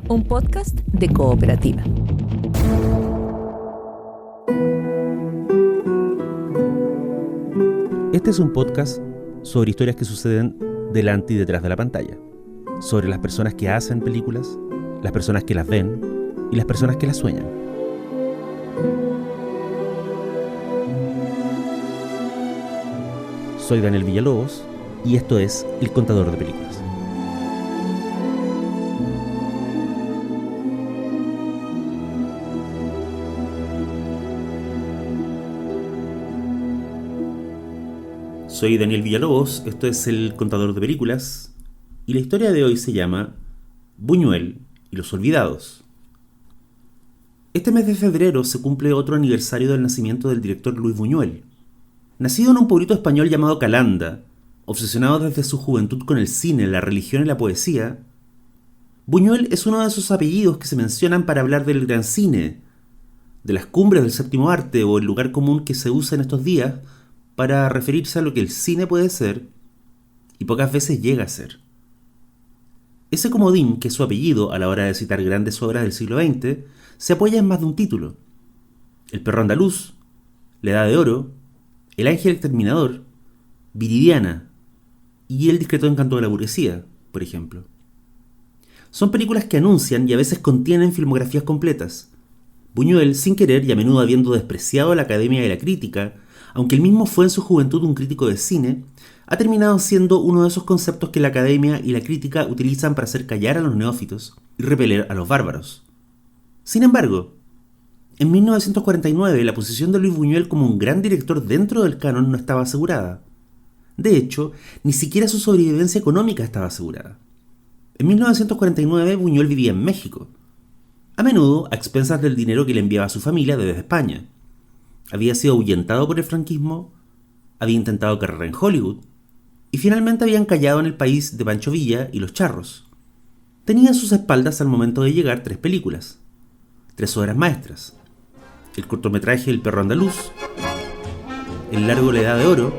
un podcast de Cooperativa. Este es un podcast sobre historias que suceden delante y detrás de la pantalla, sobre las personas que hacen películas, las personas que las ven y las personas que las sueñan. Soy Daniel Villalobos y esto es El Contador de Películas. Soy Daniel Villalobos, esto es El Contador de Películas y la historia de hoy se llama Buñuel y los Olvidados. Este mes de febrero se cumple otro aniversario del nacimiento del director Luis Buñuel. Nacido en un pueblito español llamado Calanda, obsesionado desde su juventud con el cine, la religión y la poesía, Buñuel es uno de esos apellidos que se mencionan para hablar del gran cine, de las cumbres del séptimo arte o el lugar común que se usa en estos días para referirse a lo que el cine puede ser y pocas veces llega a ser. Ese comodín, que es su apellido a la hora de citar grandes obras del siglo XX, se apoya en más de un título: El perro andaluz, La edad de oro, El ángel exterminador, Viridiana y El discreto encanto de la burguesía, por ejemplo. Son películas que anuncian y a veces contienen filmografías completas. Buñuel, sin querer y a menudo habiendo despreciado a la academia y la crítica, aunque él mismo fue en su juventud un crítico de cine, ha terminado siendo uno de esos conceptos que la academia y la crítica utilizan para hacer callar a los neófitos y repeler a los bárbaros. Sin embargo, en 1949 la posición de Luis Buñuel como un gran director dentro del canon no estaba asegurada. De hecho, ni siquiera su sobrevivencia económica estaba asegurada. En 1949 Buñuel vivía en México, a menudo a expensas del dinero que le enviaba a su familia desde España. Había sido ahuyentado por el franquismo, había intentado carrera en Hollywood y finalmente había encallado en el país de Pancho Villa y Los Charros. Tenía a sus espaldas al momento de llegar 3 películas, 3 obras maestras: el cortometraje El perro andaluz, el largo La edad de oro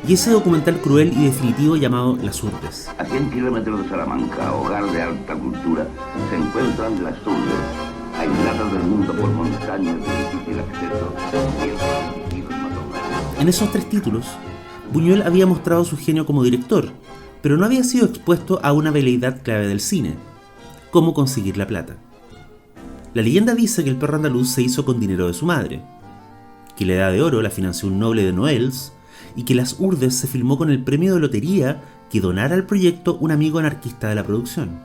y ese documental cruel y definitivo llamado Las Urdes. A 100 kilómetros de Salamanca, hogar de alta cultura, se encuentran Las Urdes, aisladas del mundo por montañas de difícil acceso. En esos 3 títulos, Buñuel había mostrado su genio como director, pero no había sido expuesto a una veleidad clave del cine: cómo conseguir la plata. La leyenda dice que El perro andaluz se hizo con dinero de su madre, que La edad de oro la financió un noble de Noailles y que Las Urdes se filmó con el premio de lotería que donara al proyecto un amigo anarquista de la producción.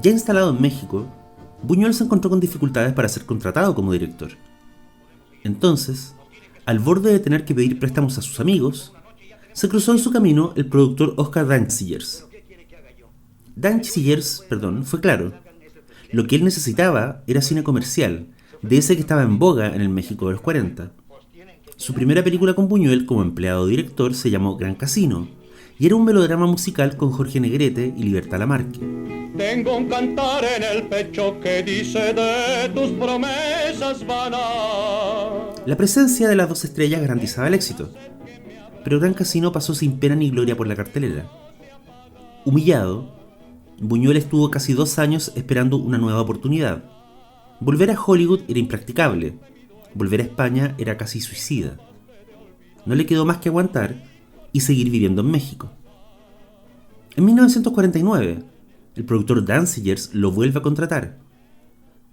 Ya instalado en México, Buñuel se encontró con dificultades para ser contratado como director. Entonces, al borde de tener que pedir préstamos a sus amigos, se cruzó en su camino el productor Oscar Dancigers. Dancigers fue claro: lo que él necesitaba era cine comercial, de ese que estaba en boga en el México de los 40. Su primera película con Buñuel como empleado director se llamó Gran Casino, y era un melodrama musical con Jorge Negrete y Libertad Lamarque. Tengo un cantar en el pecho que dice de tus promesas vanas. La presencia de las 2 estrellas garantizaba el éxito, pero Gran Casino pasó sin pena ni gloria por la cartelera. Humillado, Buñuel estuvo casi 2 años esperando una nueva oportunidad. Volver a Hollywood era impracticable, volver a España era casi suicida. No le quedó más que aguantar y seguir viviendo en México. En 1949, el productor Dancigers lo vuelve a contratar,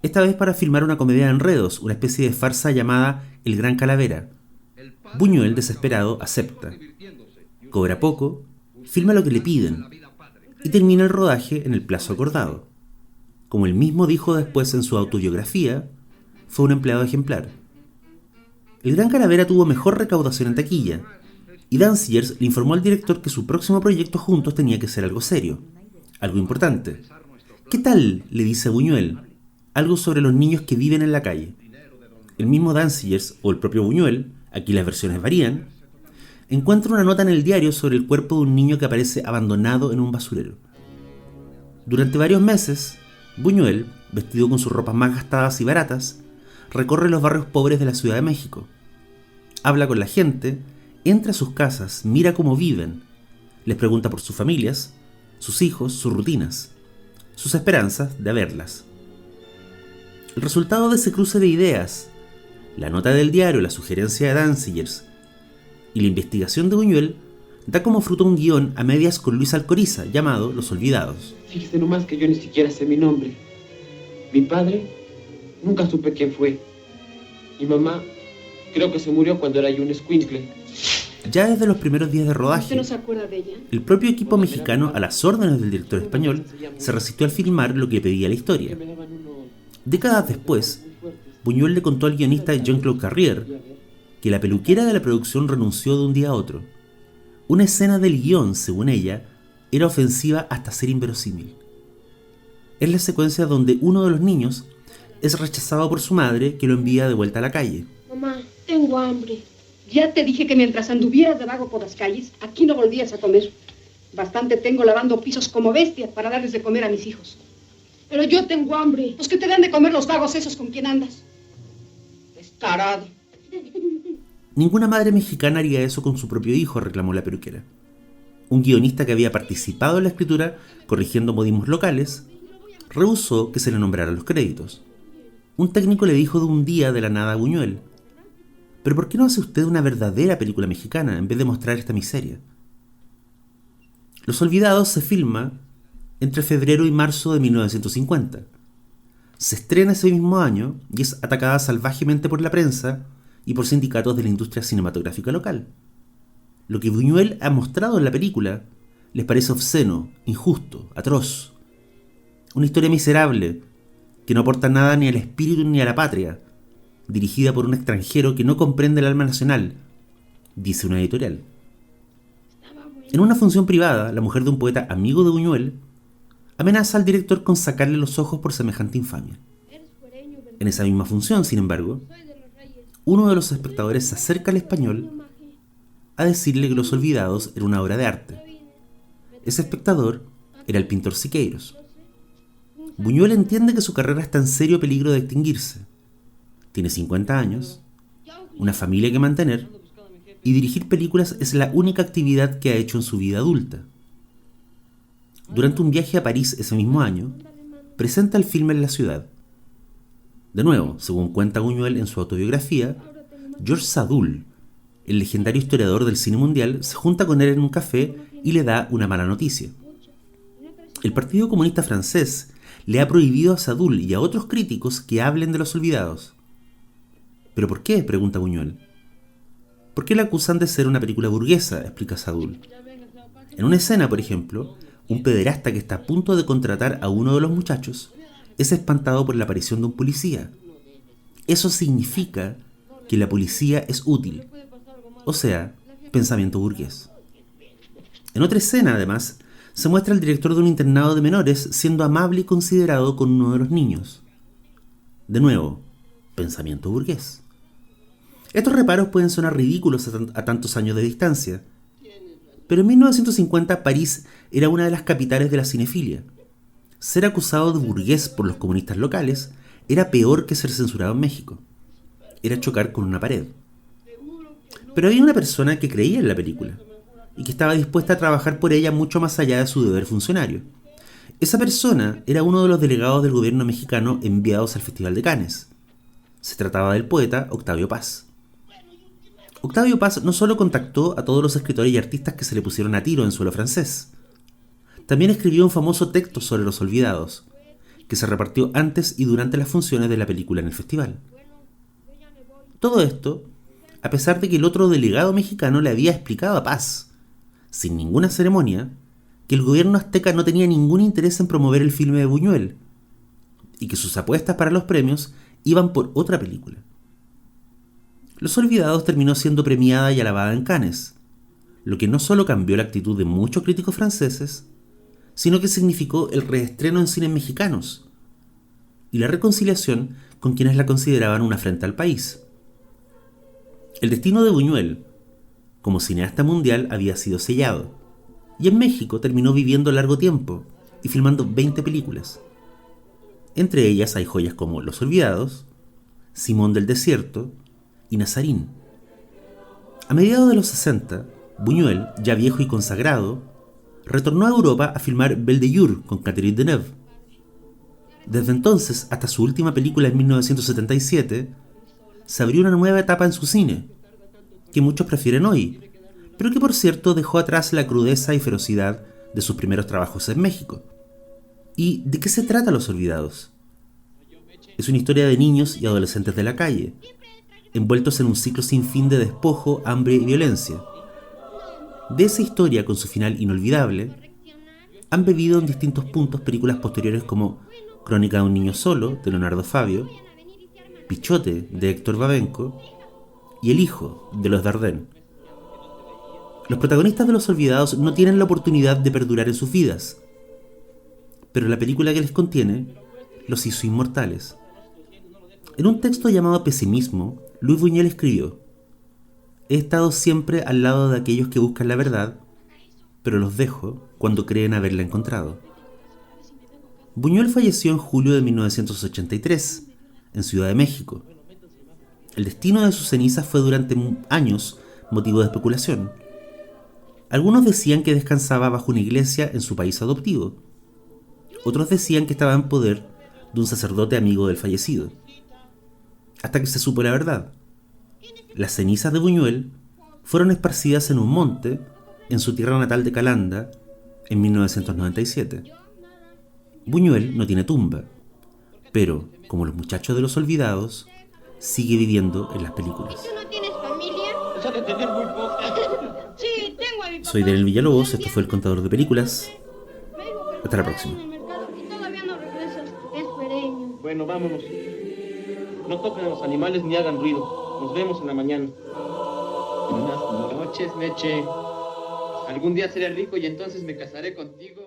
esta vez para filmar una comedia de enredos, una especie de farsa llamada El Gran Calavera. Buñuel, desesperado, acepta. Cobra poco, filma lo que le piden y termina el rodaje en el plazo acordado. Como él mismo dijo después en su autobiografía, fue un empleado ejemplar. El Gran Calavera tuvo mejor recaudación en taquilla, y Dancigers le informó al director que su próximo proyecto juntos tenía que ser algo serio, algo importante. ¿Qué tal?, le dice a Buñuel, algo sobre los niños que viven en la calle. El mismo Dancigers, o el propio Buñuel, aquí las versiones varían, encuentra una nota en el diario sobre el cuerpo de un niño que aparece abandonado en un basurero. Durante varios meses, Buñuel, vestido con sus ropas más gastadas y baratas, recorre los barrios pobres de la Ciudad de México. Habla con la gente, entra a sus casas, mira cómo viven, les pregunta por sus familias, sus hijos, sus rutinas. sus esperanzas de haberlas. El resultado de ese cruce de ideas, la nota del diario, la sugerencia de Danzigers y la investigación de Buñuel, da como fruto un guión a medias con Luis Alcoriza llamado Los Olvidados. Fíjese nomás que yo ni siquiera sé mi nombre. Mi padre, nunca supe quién fue. Mi mamá, creo que se murió cuando era yo un escuincle. Ya desde los primeros días de rodaje, ¿Usted no se acuerda de ella? el propio equipo mexicano, a las órdenes del director español, se resistió al filmar lo que pedía la historia. Décadas después, Buñuel le contó al guionista Jean-Claude Carrier que la peluquera de la producción renunció de un día a otro. Una escena del guión, según ella, era ofensiva hasta ser inverosímil. Es la secuencia donde uno de los niños es rechazado por su madre, que lo envía de vuelta a la calle. Mamá, tengo hambre. Ya te dije que mientras anduvieras de vago por las calles, aquí no volvías a comer. Bastante tengo lavando pisos como bestia para darles de comer a mis hijos. Pero yo tengo hambre. Pues que te dan de comer los vagos esos con quien andas. Descarado. Ninguna madre mexicana haría eso con su propio hijo, reclamó la peluquera. Un guionista que había participado en la escritura, corrigiendo modismos locales, rehusó que se le nombraran los créditos. Un técnico le dijo de un día de la nada a Buñuel: ¿pero por qué no hace usted una verdadera película mexicana en vez de mostrar esta miseria? Los Olvidados se filma entre febrero y marzo de 1950. Se estrena ese mismo año y es atacada salvajemente por la prensa y por sindicatos de la industria cinematográfica local. Lo que Buñuel ha mostrado en la película les parece obsceno, injusto, atroz. Una historia miserable que no aporta nada ni al espíritu ni a la patria, dirigida por un extranjero que no comprende el alma nacional, dice una editorial. En una función privada, la mujer de un poeta amigo de Buñuel amenaza al director con sacarle los ojos por semejante infamia. En esa misma función, sin embargo, uno de los espectadores se acerca al español a decirle que Los Olvidados era una obra de arte. Ese espectador era el pintor Siqueiros. Buñuel entiende que su carrera está en serio peligro de extinguirse. Tiene 50 años, una familia que mantener, y dirigir películas es la única actividad que ha hecho en su vida adulta. Durante un viaje a París ese mismo año, presenta el filme en la ciudad. De nuevo, según cuenta Buñuel en su autobiografía, Georges Sadoul, el legendario historiador del cine mundial, se junta con él en un café y le da una mala noticia. El Partido Comunista Francés le ha prohibido a Sadoul y a otros críticos que hablen de Los Olvidados. ¿Pero por qué?, pregunta Buñuel. ¿Por qué la acusan de ser una película burguesa?, explica Sadoul. En una escena, por ejemplo, un pederasta que está a punto de contratar a uno de los muchachos es espantado por la aparición de un policía. Eso significa que la policía es útil, o sea, pensamiento burgués. En otra escena, además, se muestra al director de un internado de menores siendo amable y considerado con uno de los niños. De nuevo, pensamiento burgués. Estos reparos pueden sonar ridículos a tantos años de distancia, pero en 1950 París era una de las capitales de la cinefilia. Ser acusado de burgués por los comunistas locales era peor que ser censurado en México. Era chocar con una pared. Pero había una persona que creía en la película y que estaba dispuesta a trabajar por ella mucho más allá de su deber funcionario. Esa persona era uno de los delegados del gobierno mexicano enviados al Festival de Cannes. Se trataba del poeta Octavio Paz. Octavio Paz no solo contactó a todos los escritores y artistas que se le pusieron a tiro en suelo francés, también escribió un famoso texto sobre Los Olvidados, que se repartió antes y durante las funciones de la película en el festival. Todo esto, a pesar de que el otro delegado mexicano le había explicado a Paz, sin ninguna ceremonia, que el gobierno azteca no tenía ningún interés en promover el filme de Buñuel, y que sus apuestas para los premios iban por otra película. Los Olvidados terminó siendo premiada y alabada en Cannes, lo que no solo cambió la actitud de muchos críticos franceses, sino que significó el reestreno en cines mexicanos y la reconciliación con quienes la consideraban una afrenta al país. El destino de Buñuel, como cineasta mundial, había sido sellado, y en México terminó viviendo largo tiempo y filmando 20 películas. Entre ellas hay joyas como Los Olvidados, Simón del Desierto y Nazarín. A mediados de los 60, Buñuel, ya viejo y consagrado, retornó a Europa a filmar Belle de Jour con Catherine Deneuve. Desde entonces, hasta su última película en 1977, se abrió una nueva etapa en su cine, que muchos prefieren hoy, pero que por cierto dejó atrás la crudeza y ferocidad de sus primeros trabajos en México. ¿Y de qué se trata Los Olvidados? Es una historia de niños y adolescentes de la calle, envueltos en un ciclo sin fin de despojo, hambre y violencia. De esa historia, con su final inolvidable, han bebido en distintos puntos películas posteriores como Crónica de un niño solo, de Leonardo Fabio, Pichote, de Héctor Babenco, y El hijo, de los Dardenne. Los protagonistas de Los Olvidados no tienen la oportunidad de perdurar en sus vidas, pero la película que les contiene los hizo inmortales. En un texto llamado Pesimismo, Luis Buñuel escribió: «He estado siempre al lado de aquellos que buscan la verdad, pero los dejo cuando creen haberla encontrado». Buñuel falleció en julio de 1983, en Ciudad de México. El destino de sus cenizas fue durante años motivo de especulación. Algunos decían que descansaba bajo una iglesia en su país adoptivo. Otros decían que estaba en poder de un sacerdote amigo del fallecido. Hasta que se supo la verdad. Las cenizas de Buñuel fueron esparcidas en un monte en su tierra natal de Calanda en 1997. Buñuel no tiene tumba, pero, como los muchachos de Los Olvidados, sigue viviendo en las películas. ¿Tú no tienes familia? Eso de tener muy poca. Sí, tengo a mi papá. Soy Daniel Villalobos, esto fue El Contador de Películas. Me dijo que Hasta la lo próxima. en el mercado y todavía no regresas. Espereño. Bueno, vámonos. No toquen a los animales ni hagan ruido. Nos vemos en la mañana. Buenas noches, Meche. Algún día seré rico y entonces me casaré contigo.